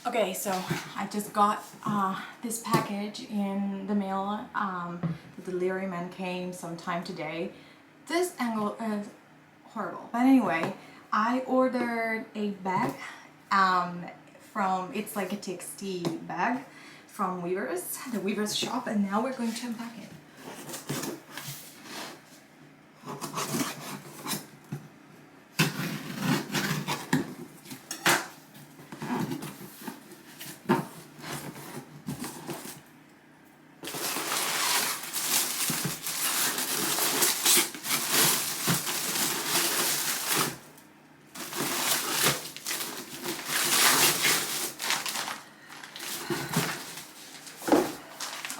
Okay, so I just got this package in the mail. The delivery man came sometime today. This angle is horrible, but anyway, I ordered a bag from, it's like a TXT bag from Weavers, the Weavers shop, and now we're going to unpack it.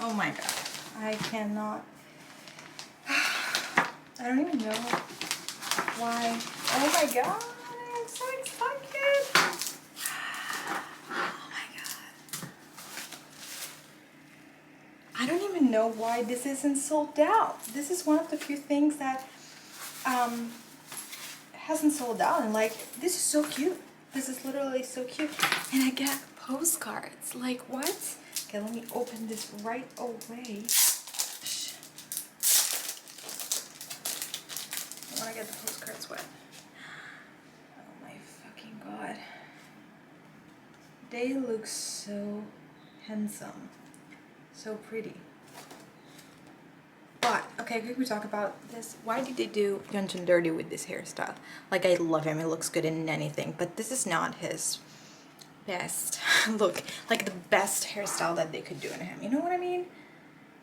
Oh my god, I cannot, I don't even know why. Oh my god, I'm so excited. Oh my god. I don't even know why this isn't sold out. This is one of the few things that hasn't sold out, and like, this is so cute. This is literally so cute. And I get postcards, like what? Okay, let me open this right away. I want to get the postcards wet. Oh my fucking god. They look so handsome. So pretty. But, okay, quick we talk about this. Why did they do Yeonjun dirty with this hairstyle? Like, I love him. He looks good in anything. But this is not his best look, like the best hairstyle that they could do on him, you know what I mean?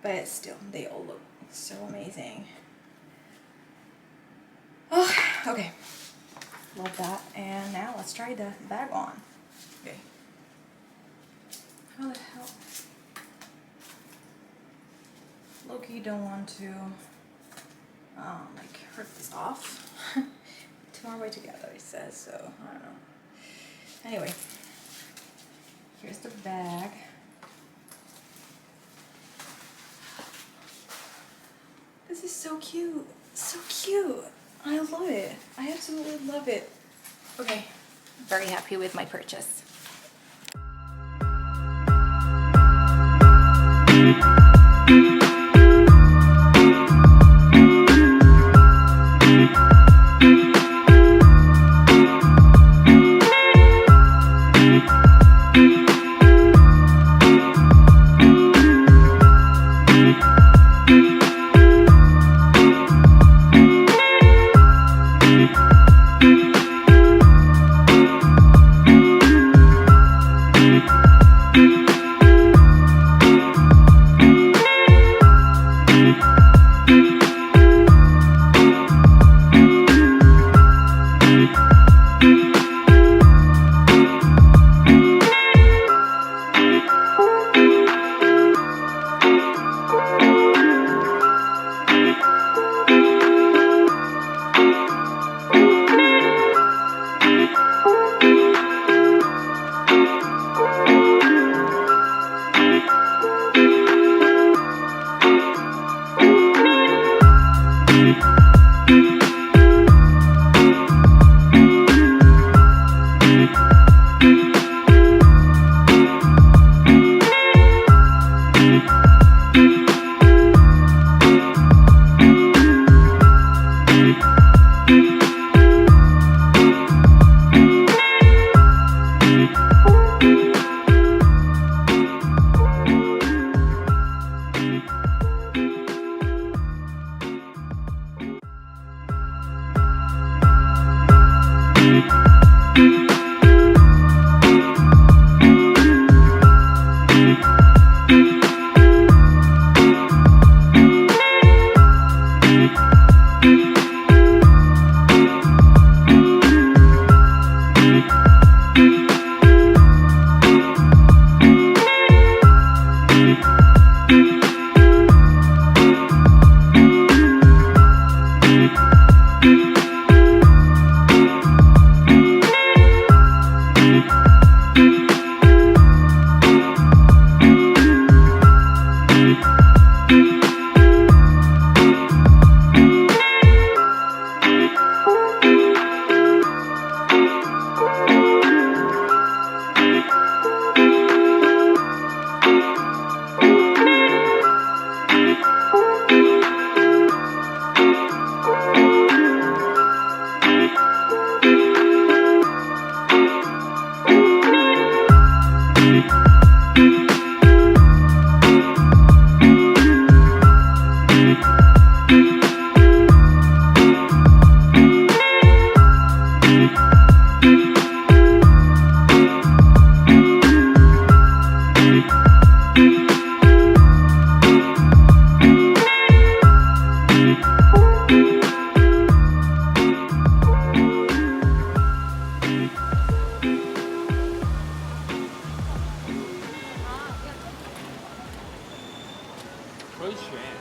But still, they all look so amazing. Oh, okay, love that. And now let's try the bag on. Okay, how the hell, low-key don't want to like hurt this off. Two more way together, it says, so I don't know. Anyway, here's the bag. This is so cute. So cute. I love it. I absolutely love it. Okay, very happy with my purchase. 回旋。